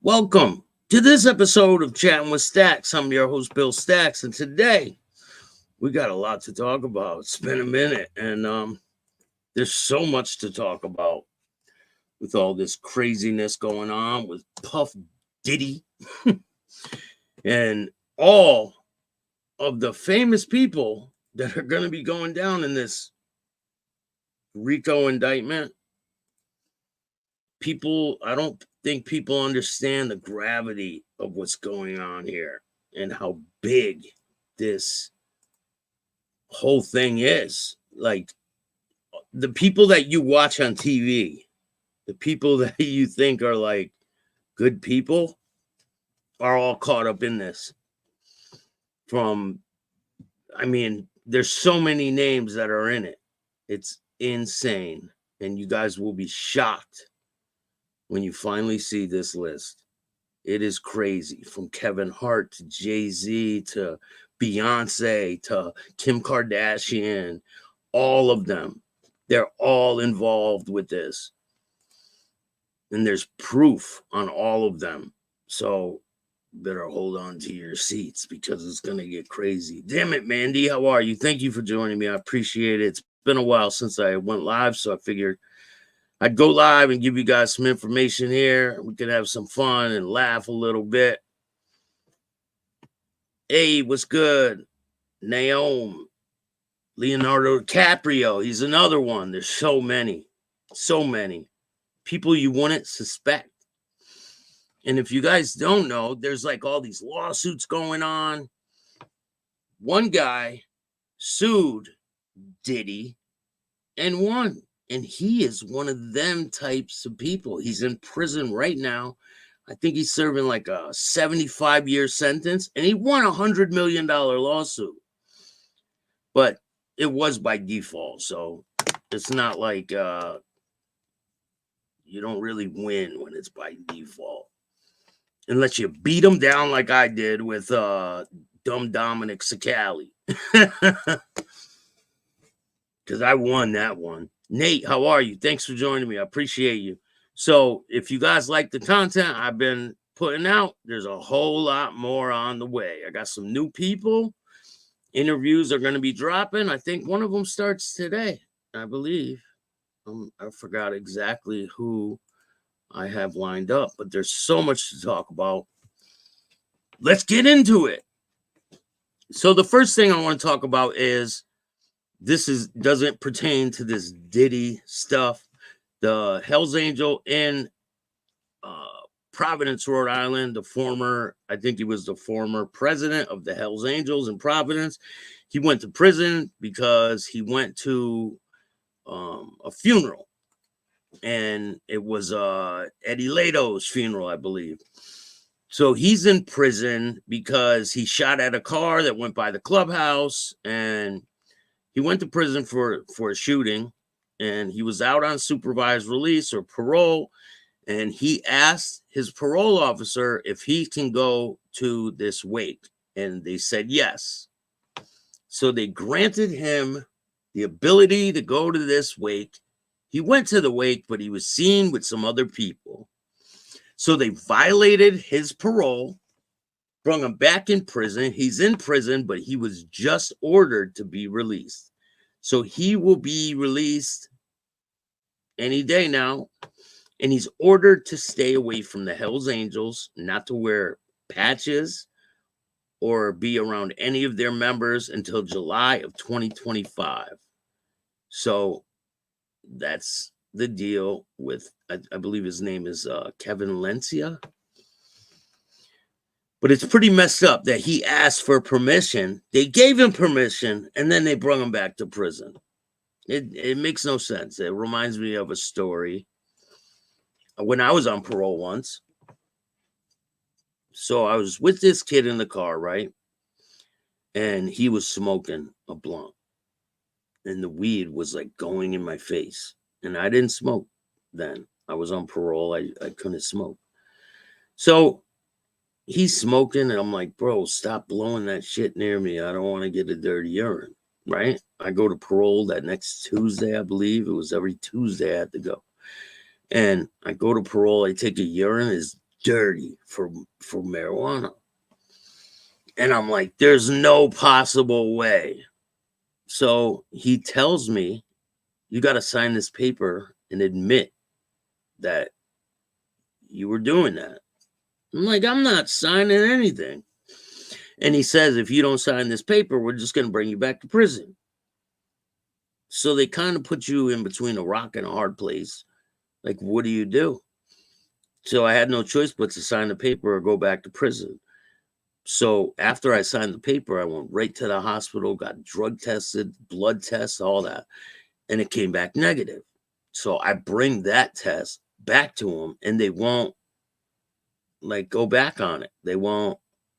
Welcome to this episode of Chatting with Staxx. I'm your host, Bill Staxx, and today we got a lot to talk about. It's been a minute, and there's so much to talk about with all this craziness going on with Puff Diddy and all of the famous people that are going to be going down in this RICO indictment. I don't think people understand the gravity of what's going on here and how big this whole thing is. Like, the people that you watch on TV, the people that you think are like good people, are all caught up in this. There's so many names that are in it. It's insane. And you guys will be shocked when you finally see this list. It is crazy. From Kevin Hart to Jay-Z to Beyonce to Kim Kardashian, all of them. They're all involved with this. And there's proof on all of them. So better hold on to your seats because it's going to get crazy. Damn it, Mandy. How are you? Thank you for joining me. I appreciate it. It's been a while since I went live, so I figured I'd go live and give you guys some information here. We can have some fun and laugh a little bit. Hey, what's good? Naomi, Leonardo DiCaprio. He's another one. There's so many people you wouldn't suspect. And if you guys don't know, there's like all these lawsuits going on. One guy sued Diddy and won. And he is one of them types of people. He's in prison right now. I think he's serving like a 75-year sentence. And he won a $100 million lawsuit. But it was by default. So it's not like you don't really win when it's by default. Unless you beat him down like I did with dumb Dominic Sicali. Because I won that one. Nate, how are you? Thanks for joining me. I appreciate you. So if you guys like the content I've been putting out, there's a whole lot more on the way. I got some new people. Interviews are going to be dropping. I think one of them starts today, I believe. I forgot exactly who I have lined up, but there's so much to talk about. Let's get into it. So the first thing I want to talk about is doesn't pertain to this Diddy stuff. The Hells Angel in Providence, Rhode Island, I think he was the former president of the Hells Angels in Providence. He went to prison because he went to a funeral. And it was Eddie Lato's funeral, I believe. So he's in prison because he shot at a car that went by the clubhouse, and he went to prison for a shooting, and he was out on supervised release or parole, and he asked his parole officer if he can go to this wake, and they said yes. So they granted him the ability to go to this wake. He went to the wake, but he was seen with some other people. So they violated his parole, brought him back in prison. He's in prison, but he was just ordered to be released. So he will be released any day now. And he's ordered to stay away from the Hells Angels, not to wear patches or be around any of their members until July of 2025. So that's the deal with, I believe his name is Kevin Lencia. But it's pretty messed up that he asked for permission. They gave him permission, and then they brought him back to prison. It makes no sense. It reminds me of a story when I was on parole once. So I was with this kid in the car, right? And he was smoking a blunt. And the weed was like going in my face. And I didn't smoke then. I was on parole. I couldn't smoke. So he's smoking, and I'm like, bro, stop blowing that shit near me. I don't want to get a dirty urine, right? I go to parole that next Tuesday, I believe. It was every Tuesday I had to go. And I go to parole. I take a urine. His dirty for marijuana. And I'm like, there's no possible way. So he tells me, you got to sign this paper and admit that you were doing that. I'm like, I'm not signing anything. And he says, if you don't sign this paper, we're just going to bring you back to prison. So they kind of put you in between a rock and a hard place. Like, what do you do? So I had no choice but to sign the paper or go back to prison. So after I signed the paper, I went right to the hospital, got drug tested, blood tests, all that. And it came back negative. So I bring that test back to them and they won't like go back on it. They won't.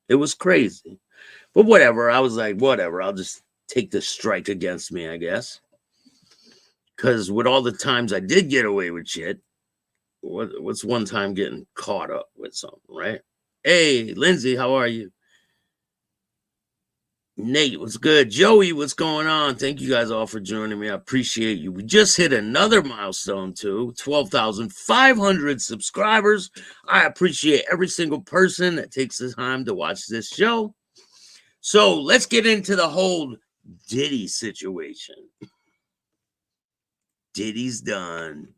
It was crazy. But whatever. I was like, whatever. I'll just take the strike against me, I guess. Because with all the times I did get away with shit, what's one time getting caught up with something, right? Hey, Lindsay, how are you? Nate, what's good? Joey, what's going on? Thank you guys all for joining me. I appreciate you. We just hit another milestone too, 12,500 subscribers. I appreciate every single person that takes the time to watch this show. So let's get into the whole Diddy situation. Diddy's done.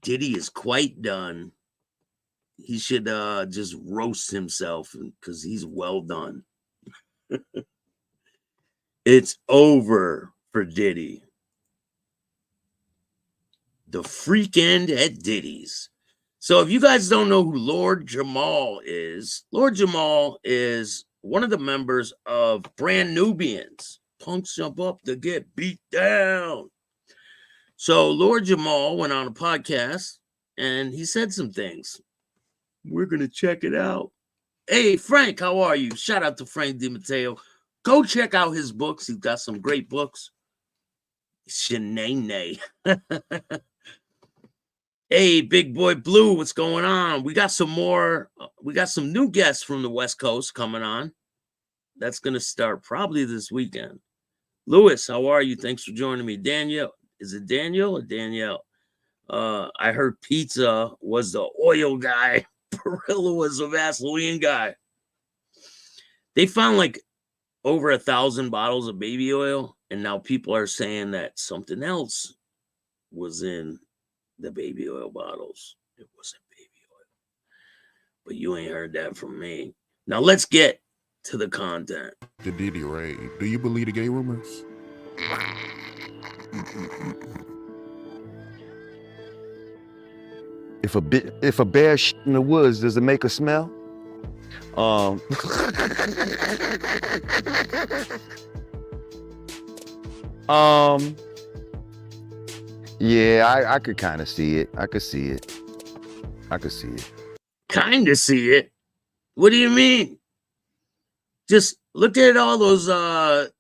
Diddy is quite done. He should just roast himself because he's well done. It's over for Diddy. The Freakend at Diddy's. So if you guys don't know who Lord Jamal is one of the members of Brand Nubians. Punks jump up to get beat down. So Lord Jamal went on a podcast and he said some things. We're going to check it out. Hey, Frank, how are you? Shout out to Frank DiMatteo. Go check out his books. He's got some great books. Shanae. Hey, Big Boy Blue, what's going on? We got some more. We got some new guests from the West Coast coming on. That's going to start probably this weekend. Lewis, how are you? Thanks for joining me. Danielle. Is it Daniel or Danielle? I heard Pizza was the oil guy. Parole was a Vaseline guy. They found like over 1,000 bottles of baby oil, and now people are saying that something else was in the baby oil bottles. It wasn't baby oil. But you ain't heard that from me. Now let's get to the content. The Diddy raid. Do you believe the gay rumors? If a bear shit in the woods, does it make a smell? Yeah, I could kind of see it. I could see it. Kind of see it? What do you mean? Just look at all those the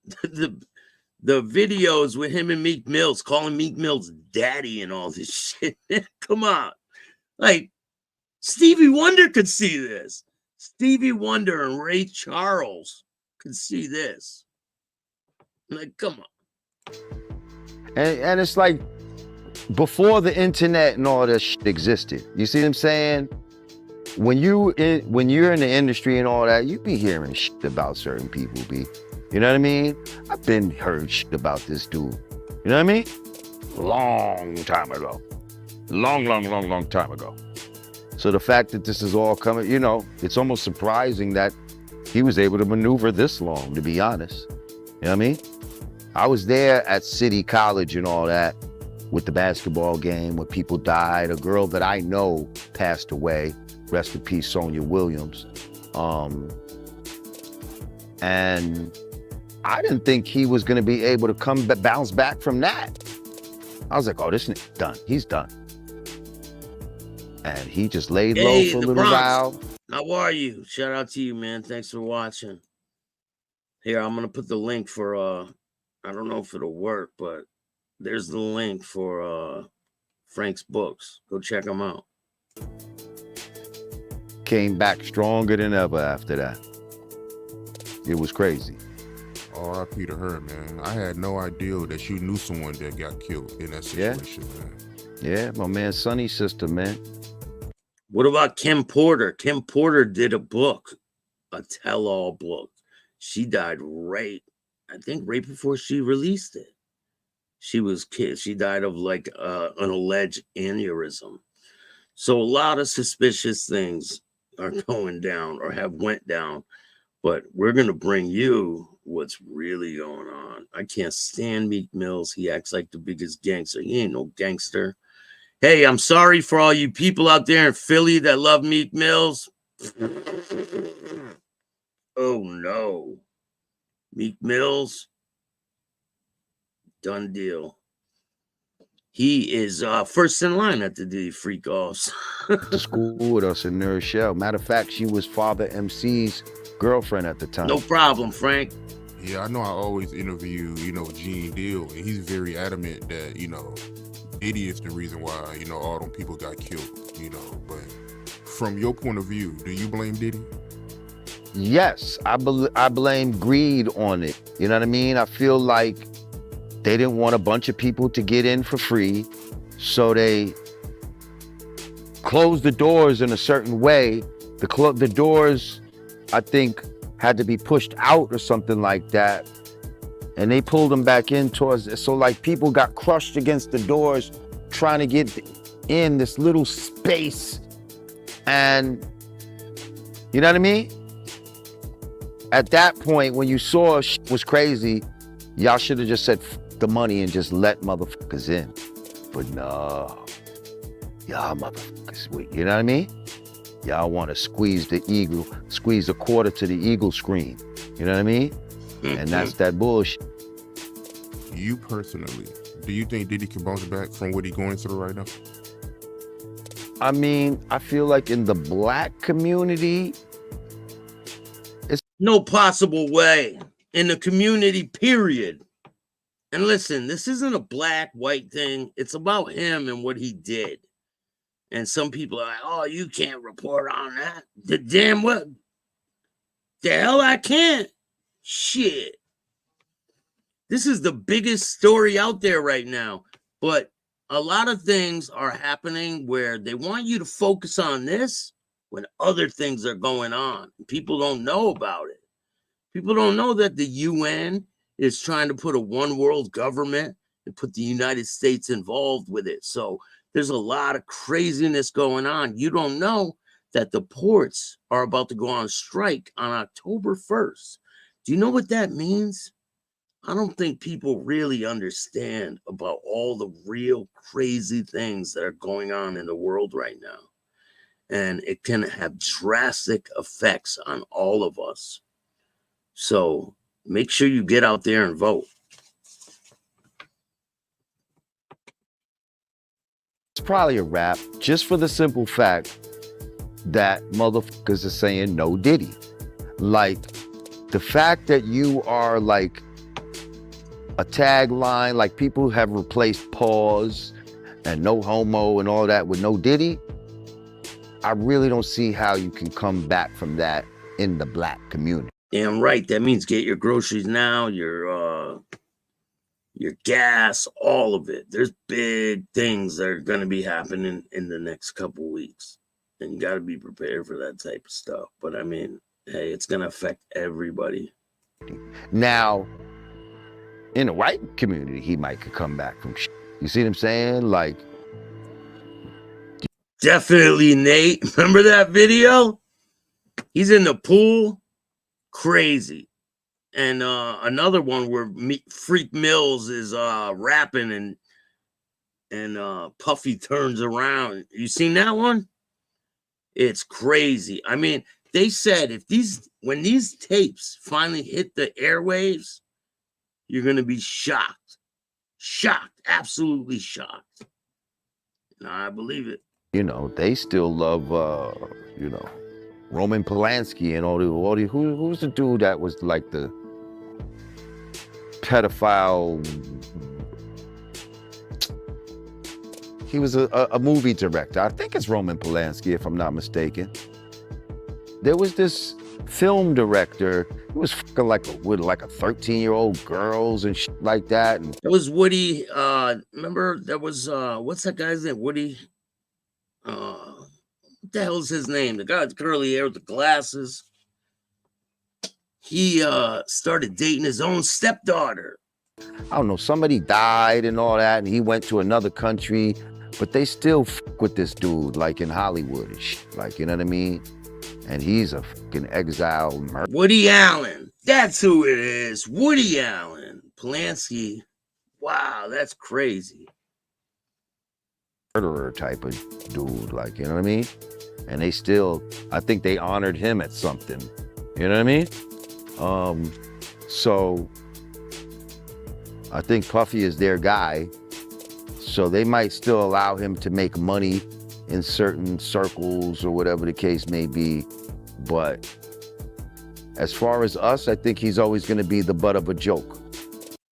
videos with him and Meek Mills, calling Meek Mills daddy and all this shit. Come on. Like, Stevie Wonder could see this. Stevie Wonder and Ray Charles could see this. Like, come on. And it's like, before the internet and all this shit existed, you see what I'm saying? When you're in the industry and all that, you be hearing shit about certain people, B. You know what I mean? I've been heard shit about this dude. You know what I mean? Long time ago. Long time ago. So the fact that this is all coming, you know, it's almost surprising that he was able to maneuver this long, to be honest. You know what I mean? I was there at City College and all that with the basketball game where people died. A girl that I know passed away. Rest in peace, Sonia Williams. And I didn't think he was going to be able to bounce back from that. I was like, oh, this nigga's done. He's done. And he just laid low for a little while. How are you? Shout out to you, man. Thanks for watching. Here, I'm going to put the link for, I don't know if it'll work, but there's the link for Frank's books. Go check them out. Came back stronger than ever after that. It was crazy. R.I.P. to her, man. I had no idea that you knew someone that got killed in that situation, man. Yeah, my man Sonny's sister, man. What about Kim Porter? Kim Porter did a book, a tell-all book. She died right before she released it. She died of like an alleged aneurysm. So a lot of suspicious things are going down or have went down, but we're going to bring you what's really going on. I can't stand Meek Mills. He acts like the biggest gangster. He ain't no gangster. Hey, I'm sorry for all you people out there in Philly that love Meek Mills. Oh no. Meek Mills, done deal. He is first in line at the Diddy freak offs. To school with us in Nerd Shell. Matter of fact, she was Father MC's girlfriend at the time. No problem, Frank. Yeah, I know I always interview, Gene Deal, and he's very adamant that, Diddy is the reason why, all them people got killed, but from your point of view, do you blame Diddy? Yes, I blame greed on it. You know what I mean? I feel like they didn't want a bunch of people to get in for free, so they closed the doors in a certain way. The doors, I think, had to be pushed out or something like that, and they pulled them back in towards. So like people got crushed against the doors trying to get in this little space, and you know what I mean? At that point, when you saw shit was crazy, y'all should have just said F the money and just let motherfuckers in. But no, y'all motherfuckers, you know what I mean? Y'all want to squeeze a quarter to the eagle screen. You know what I mean? And that's that bullshit. You personally, do you think Diddy can bounce back from what he's going through right now? I mean, I feel like in the black community, it's no possible way. In the community, period. And listen, this isn't a black-white thing. It's about him and what he did. And some people are like, oh, you can't report on that. The damn what? The hell I can't. Shit. This is the biggest story out there right now. But a lot of things are happening where they want you to focus on this when other things are going on. People don't know about it. People don't know that the UN is trying to put a one world government and put the United States involved with it. So there's a lot of craziness going on. You don't know that the ports are about to go on strike on October 1st. Do you know what that means? I don't think people really understand about all the real crazy things that are going on in the world right now. And it can have drastic effects on all of us. So make sure you get out there and vote. It's probably a wrap, just for the simple fact that motherfuckers are saying no Diddy. Like, the fact that you are like a tagline, like people have replaced pause and no homo and all that with no Diddy, I really don't see how you can come back from that in the black community. Damn right. That means get your groceries now, your gas, all of it. There's big things that are going to be happening in the next couple weeks. And you got to be prepared for that type of stuff. But I mean, hey, it's going to affect everybody. Now, in the white community, he might could come back from shit. You see what I'm saying? Like, definitely, Nate. Remember that video? He's in the pool. Crazy. And another one where Freak Mills is rapping and Puffy turns around. You seen that one? It's crazy. I mean, they said when these tapes finally hit the airwaves, you're going to be shocked. Shocked. Absolutely shocked. And I believe it. You know, they still love, Roman Polanski and all the who's the dude that was like the pedophile? He was a movie director. I think it's Roman Polanski, if I'm not mistaken. There was this film director who was fucking with like a 13-year-old girls and shit like that. And that was Woody. Remember, that was what's that guy's name? Woody. what the hell's his name? The guy with the curly hair with the glasses. He started dating his own stepdaughter. I don't know, somebody died and all that, and he went to another country, but they still fuck with this dude, like in Hollywood and shit. Like, you know what I mean? And he's a fucking exile murderer. Woody Allen. That's who it is. Woody Allen. Polanski. Wow, that's crazy. Murderer type of dude, like, you know what I mean? And they still, I think they honored him at something. You know what I mean? So I think Puffy is their guy. So they might still allow him to make money in certain circles or whatever the case may be. But as far as us, I think he's always going to be the butt of a joke.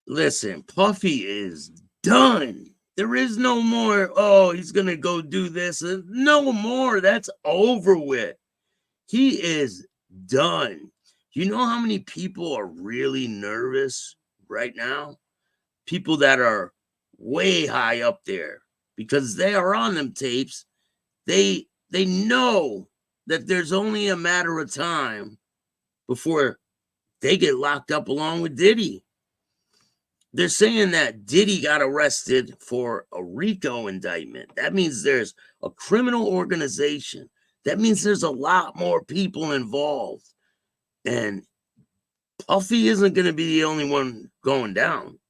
Listen, Puffy is done. There is no more, oh, he's going to go do this. No more. That's over with. He is done. You know how many people are really nervous right now? People that are way high up there because they are on them tapes. They know that there's only a matter of time before they get locked up along with Diddy. They're saying that Diddy got arrested for a RICO indictment. That means there's a criminal organization. That means there's a lot more people involved. And Puffy isn't going to be the only one going down.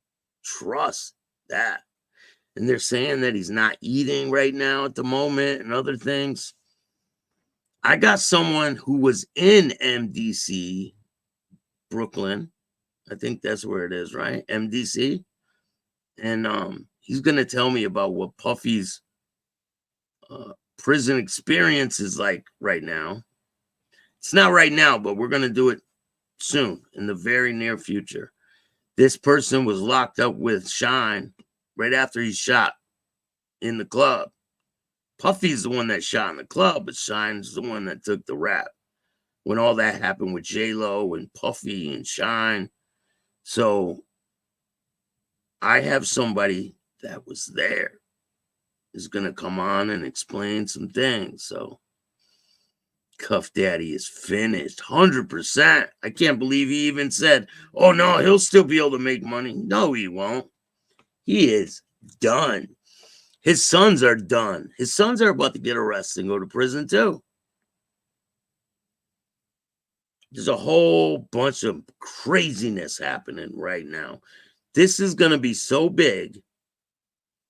Trust that. And they're saying that he's not eating right now at the moment and other things. I got someone who was in MDC, Brooklyn. I think that's where it is, right? MDC. And he's going to tell me about what Puffy's prison experience is like right now. It's not right now, but we're going to do it soon, in the very near future. This person was locked up with Shine right after he shot in the club. Puffy's the one that shot in the club, but Shine's the one that took the rap. When all that happened with J-Lo and Puffy and Shine. So I have somebody that was there is going to come on and explain some things. So Cuff Daddy is finished 100%. I can't believe he even said, oh no, he'll still be able to make money. No, he won't. He is done. His sons are done. His sons are about to get arrested and go to prison too. There's a whole bunch of craziness happening right now. This is going to be so big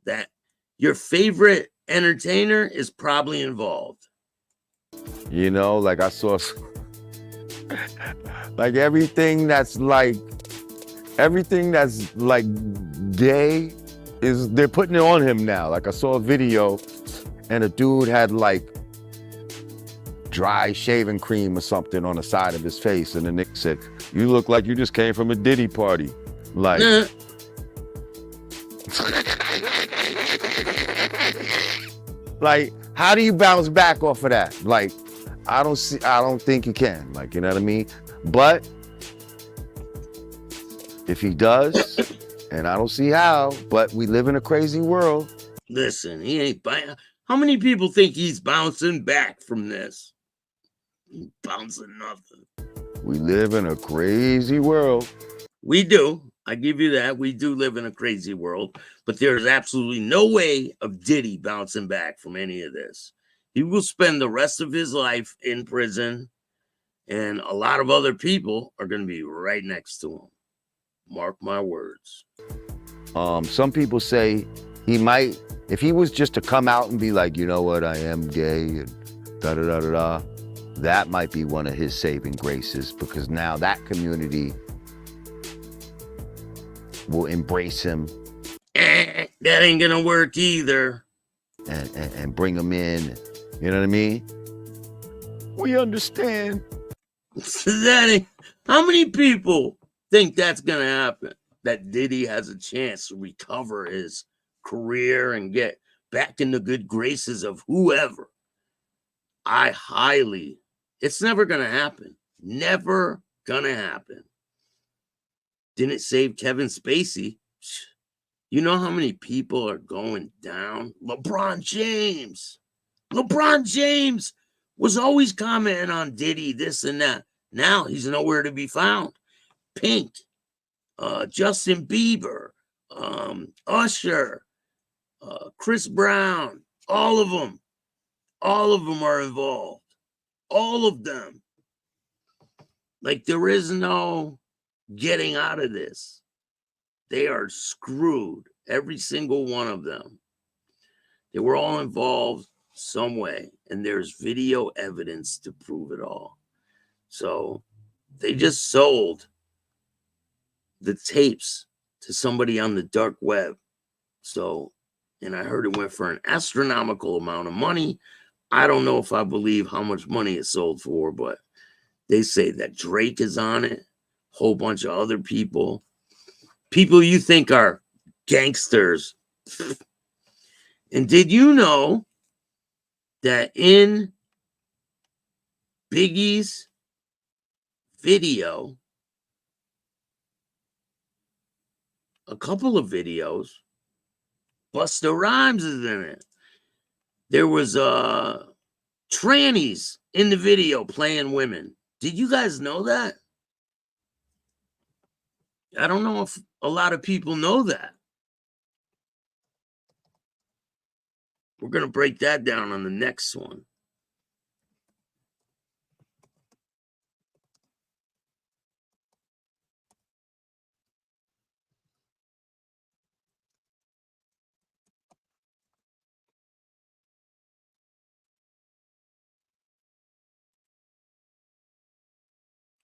that your favorite entertainer is probably involved. You know, like I saw, like everything that's like gay is, they're putting it on him now. Like I saw a video and a dude had like dry shaving cream or something on the side of his face. And the nigga said, you look like you just came from a Diddy party. Like, like, how do you bounce back off of that? Like, I don't think you can. Like, you know what I mean? But if he does, and I don't see how, but we live in a crazy world. Listen, he ain't how many people think he's bouncing back from this? He's bouncing nothing. We live in a crazy world. We do. I give you that. We do live in a crazy world, but there's absolutely no way of Diddy bouncing back from any of this. He will spend the rest of his life in prison, and a lot of other people are going to be right next to him. Mark my words. Some people say he might, if he was just to come out and be like, you know what, I am gay, and da-da-da-da-da, that might be one of his saving graces, because now that community will embrace him. That ain't gonna work either. And bring him in. You know what I mean? We understand. That ain't, how many people think that's gonna happen? That Diddy has a chance to recover his career and get back in the good graces of whoever? It's never gonna happen. Never gonna happen. Didn't save Kevin Spacey. You know how many people are going down? LeBron James was always commenting on Diddy, this and that. Now he's nowhere to be found. Pink, Justin Bieber, Usher, Chris Brown, all of them are involved. All of them. Like, there is no getting out of this. They are screwed. Every single one of them. They were all involved some way, and there's video evidence to prove it all. So they just sold the tapes to somebody on the dark web. So, and I heard it went for an astronomical amount of money. I don't know if I believe how much money it sold for, but they say that Drake is on it, a whole bunch of other people you think are gangsters. And did you know that in Biggie's video, a couple of videos, Busta Rhymes is in it. There was trannies in the video playing women. Did you guys know that? I don't know if a lot of people know that. We're going to break that down on the next one.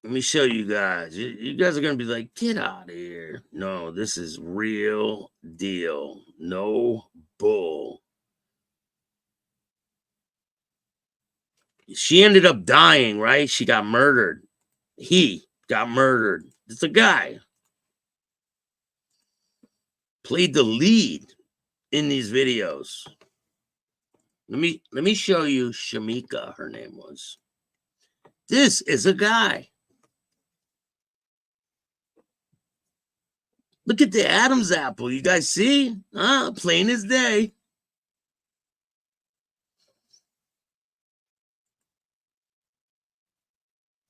Let me show you guys. You guys are going to be like, get out of here. No, this is real deal. No bull. She ended up dying, right? She got murdered. He got murdered. It's a guy. Played the lead in these videos. Let me show you Shamika, her name was. This is a guy. Look at the Adam's apple. You guys see? Plain as day.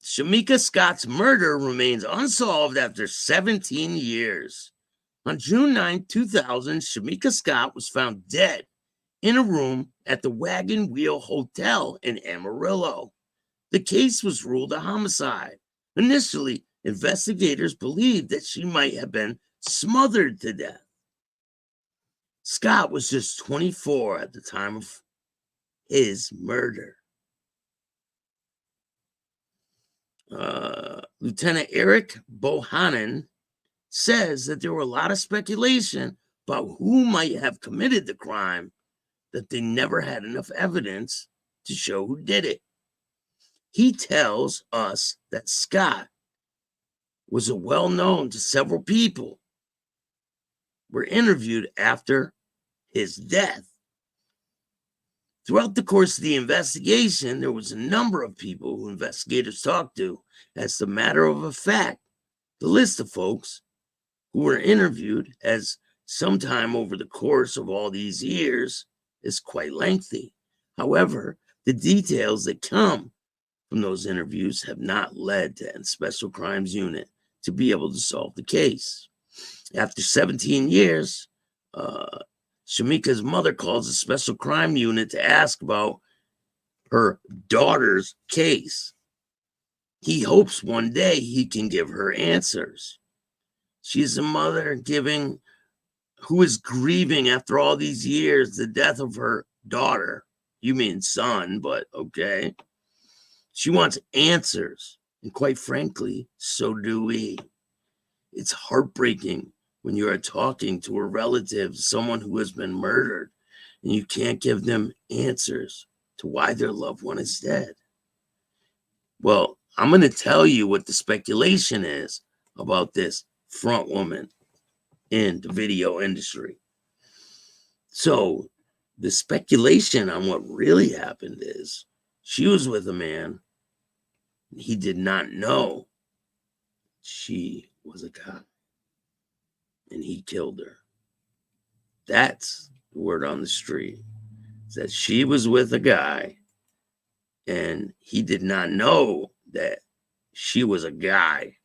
Shamika Scott's murder remains unsolved after 17 years. On June 9, 2000, Shamika Scott was found dead in a room at the Wagon Wheel Hotel in Amarillo. The case was ruled a homicide. Initially, investigators believed that she might have been smothered to death. Scott was just 24 at the time of his murder. Lieutenant Eric Bohannon says that there were a lot of speculation about who might have committed the crime, that they never had enough evidence to show who did it. He tells us that Scott was well known to several people, were interviewed after his death. Throughout the course of the investigation, there was a number of people who investigators talked to. As a matter of fact, the list of folks who were interviewed as sometime over the course of all these years is quite lengthy. However, the details that come from those interviews have not led to the Special Crimes Unit to be able to solve the case. After 17 years, Shamika's mother calls the Special Crime Unit to ask about her daughter's case. He hopes one day he can give her answers. She's a mother who is grieving after all these years the death of her daughter. You mean son, but okay. She wants answers, and quite frankly, so do we. It's heartbreaking when you are talking to a relative, someone who has been murdered, and you can't give them answers to why their loved one is dead. Well, I'm going to tell you what the speculation is about this front woman in the video industry. So the speculation on what really happened is she was with a man. He did not know she was a cop, and he killed her. That's the word on the street. That she was with a guy, And he did not know that she was a guy.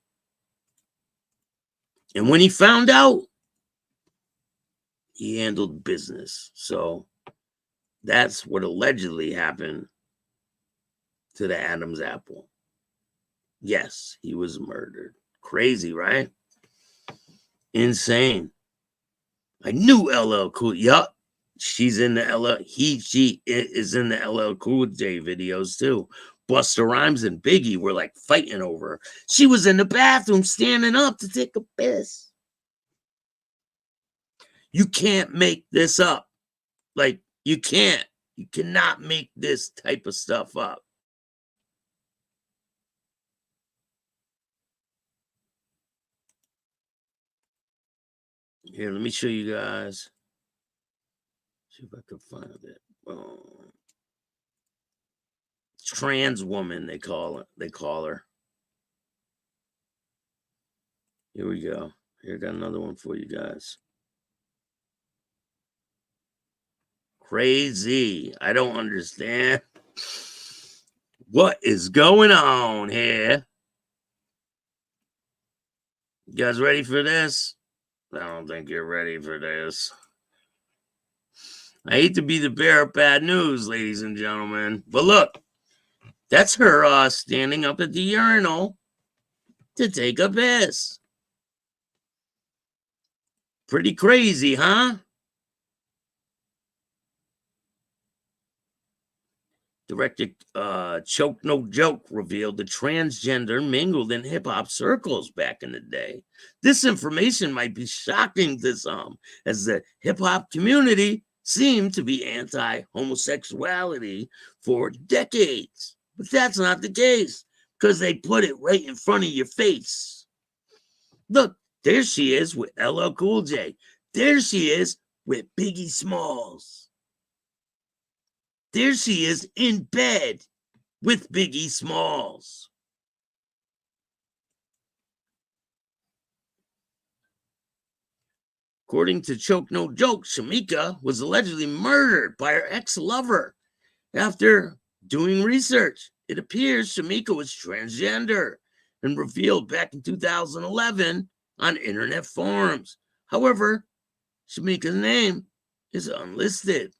And when he found out, he handled business. So that's what allegedly happened to the Adam's apple. Yes, he was murdered. Crazy, right? Insane. I knew LL Cool. Yup. She's in the she is in the LL Cool J videos too. Busta Rhymes and Biggie were like fighting over her. She was in the bathroom standing up to take a piss. You can't make this up. Like, you can't. You cannot make this type of stuff up. Here, let me show you guys. See if I can find it. Trans woman, they call it. They call her. Here we go. Here, got another one for you guys. Crazy. I don't understand what is going on here. You guys ready for this? I don't think you're ready for this. I hate to be the bearer of bad news, ladies and gentlemen, but look, that's her standing up at the urinal to take a piss. Pretty crazy, huh? Director Choke No Joke revealed the transgender mingled in hip-hop circles back in the day. This information might be shocking to some, as the hip-hop community seemed to be anti-homosexuality for decades. But that's not the case, because they put it right in front of your face. Look, there she is with LL Cool J. There she is with Biggie Smalls. There she is in bed with Biggie Smalls. According to Choke No Joke, Shamika was allegedly murdered by her ex-lover. After doing research, it appears Shamika was transgender and revealed back in 2011 on internet forums. However, Shamika's name is unlisted.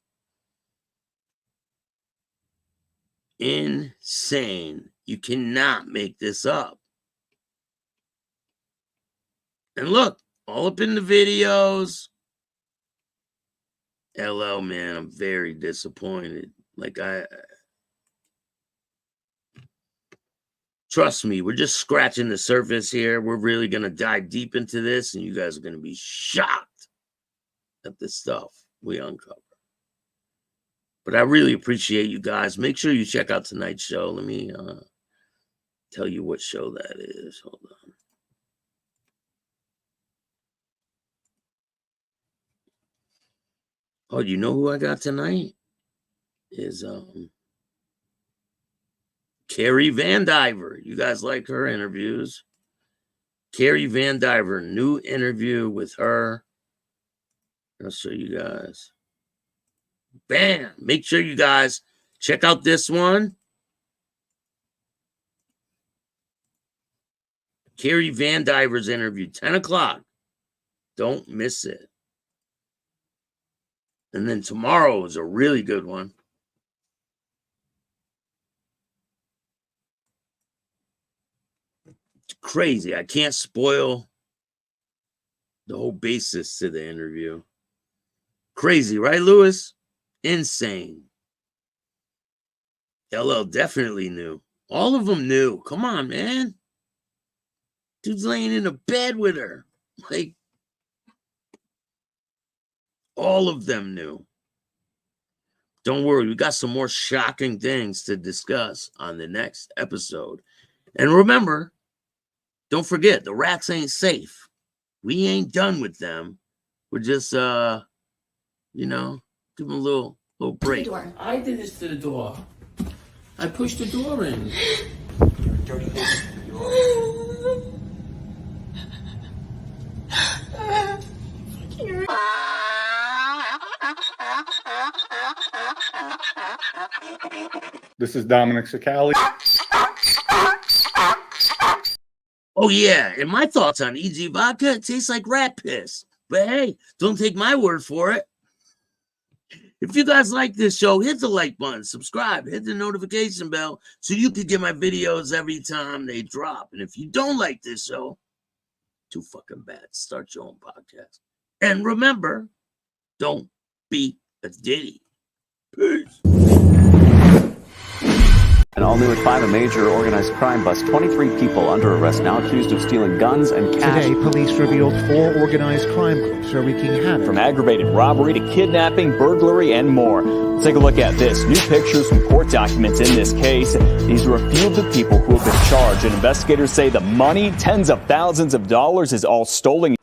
Insane. You cannot make this up. And look, all up in the videos. LL, man, I'm very disappointed. Like, trust me, we're just scratching the surface here. We're really going to dive deep into this, and you guys are going to be shocked at the stuff we uncover. But I really appreciate you guys. Make sure you check out tonight's show. Let me tell you what show that is. Hold on. Oh, you know who I got tonight? Is Carrie Van Diver. You guys like her interviews? Carrie Van Diver, new interview with her. I'll show you guys. Bam! Make sure you guys check out this one. Carrie Van Diver's interview, 10 o'clock. Don't miss it. And then tomorrow is a really good one. It's crazy. I can't spoil the whole basis to the interview. Crazy, right, Lewis? Insane. LL definitely knew. All of them knew. Come on, man. Dude's laying in a bed with her. Like, all of them knew. Don't worry, we got some more shocking things to discuss on the next episode. And remember, don't forget, the rats ain't safe. We ain't done with them. We're just, give them a little break. I did this to the door. I pushed the door in. You're dirty. This is Dominic Sicali. Oh yeah, and my thoughts on EG vodka, it tastes like rat piss. But hey, don't take my word for it. If you guys like this show, hit the like button, subscribe, hit the notification bell so you can get my videos every time they drop. And if you don't like this show, too fucking bad. Start your own podcast. And remember, don't be a Diddy. Peace. And all new at 5, a major organized crime bust. 23 people under arrest now accused of stealing guns and cash. Today, police revealed 4 organized crime groups are wreaking havoc. From aggravated robbery to kidnapping, burglary, and more. Let's take a look at this. New pictures from court documents in this case. These are a few of the people who have been charged. And investigators say the money, tens of thousands of dollars, is all stolen